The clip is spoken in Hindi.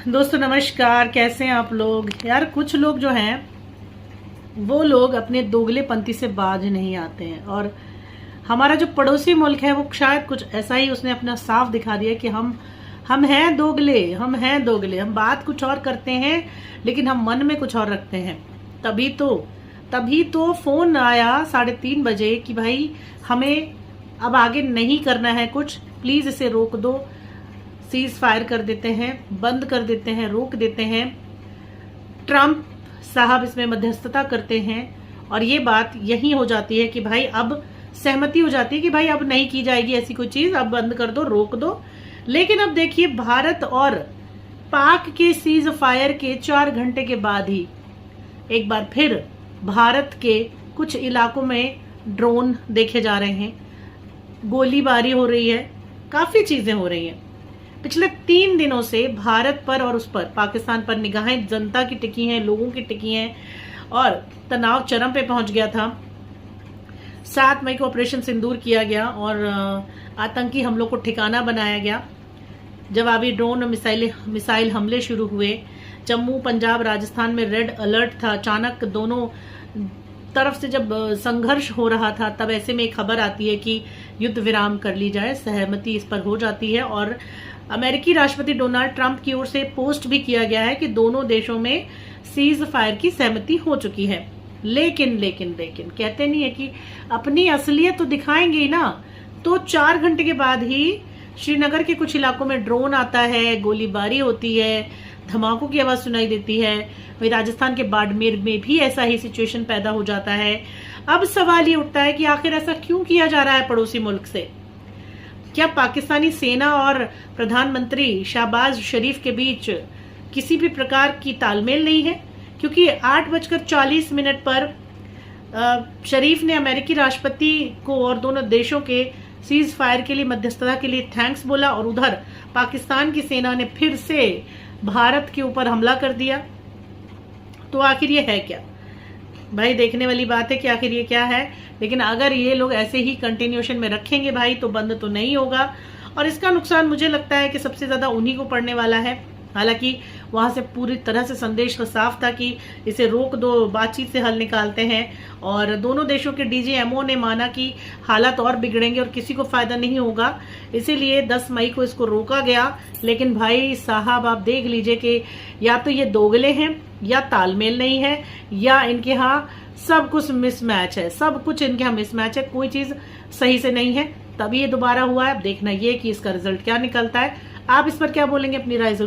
दोस्तों नमस्कार, कैसे हैं आप लोग। यार कुछ लोग जो हैं वो लोग अपने दोगलेपंथी से बाज नहीं आते हैं। और हमारा जो पड़ोसी मुल्क है वो शायद कुछ ऐसा ही उसने अपना साफ दिखा दिया कि हम हैं दोगले, हम बात कुछ और करते हैं लेकिन हम मन में कुछ और रखते हैं। तभी तो फोन आया 3:30 बजे कि भाई हमें अब आगे नहीं करना है कुछ, प्लीज इसे रोक दो, सीज फायर कर देते हैं, बंद कर देते हैं, रोक देते हैं। ट्रंप साहब इसमें मध्यस्थता करते हैं और ये बात यही हो जाती है कि भाई अब सहमति हो जाती है कि भाई अब नहीं की जाएगी ऐसी कोई चीज, अब बंद कर दो, रोक दो। लेकिन अब देखिए भारत और पाक के सीज फायर के 4 घंटे के बाद ही एक बार फिर भारत के कुछ इलाकों में ड्रोन देखे जा रहे हैं, गोलीबारी हो रही है, काफी चीजें हो रही हैं। पिछले 3 दिनों से भारत पर और उस पर पाकिस्तान पर निगाहें जनता की टिकी हैं, लोगों की टिकी हैं और तनाव चरम पे पहुंच गया था। 7 मई को ऑपरेशन सिंदूर किया गया और आतंकी हमलों को ठिकाना बनाया गया। जवाबी ड्रोन और मिसाइल हमले शुरू हुए। जम्मू, पंजाब, राजस्थान में रेड अलर्ट था। अचानक दोनों तरफ से जब संघर्ष हो रहा था तब ऐसे में एक खबर आती है कि युद्ध विराम कर ली जाए, सहमति इस पर हो जाती है। और अमेरिकी राष्ट्रपति डोनाल्ड ट्रंप की ओर से पोस्ट भी किया गया है कि दोनों देशों में सीज फायर की सहमति हो चुकी है। लेकिन कहते नहीं है कि अपनी असलियत तो दिखाएंगे ही ना। तो 4 घंटे के बाद ही श्रीनगर के कुछ इलाकों में ड्रोन आता है, गोलीबारी होती है, धमाकों की आवाज सुनाई देती है। वही राजस्थान के बाड़मेर में भी ऐसा ही सिचुएशन पैदा हो जाता है। अब सवाल ये उठता है कि आखिर ऐसा क्यों किया जा रहा है पड़ोसी मुल्क से। क्या पाकिस्तानी सेना और प्रधानमंत्री शहबाज शरीफ के बीच किसी भी प्रकार की तालमेल नहीं है? क्योंकि 8:40 पर शरीफ ने अमेरिकी राष्ट्रपति को और दोनों देशों के सीज फायर के लिए मध्यस्थता के लिए थैंक्स बोला और उधर पाकिस्तान की सेना ने फिर से भारत के ऊपर हमला कर दिया। तो आखिर ये है क्या भाई? देखने वाली बात है कि आखिर ये क्या है। लेकिन अगर ये लोग ऐसे ही कंटिन्यूएशन में रखेंगे भाई तो बंद तो नहीं होगा और इसका नुकसान मुझे लगता है कि सबसे ज्यादा उन्हीं को पड़ने वाला है। हालांकि वहां से पूरी तरह से संदेश साफ था कि इसे रोक दो, बातचीत से हल निकालते हैं। और दोनों देशों के डीजीएमओ ने माना कि हालात और बिगड़ेंगे और किसी को फायदा नहीं होगा, इसीलिए 10 मई को इसको रोका गया। लेकिन भाई साहब आप देख लीजिए कि या तो ये दोगले हैं या तालमेल नहीं है या इनके यहाँ सब कुछ मिसमैच है, सब कुछ इनके यहाँ मिसमैच है, कोई चीज सही से नहीं है। तभी ये दोबारा हुआ है। अब देखना ये कि इसका रिजल्ट क्या निकलता है। आप इस पर क्या बोलेंगे, अपनी राय जरूर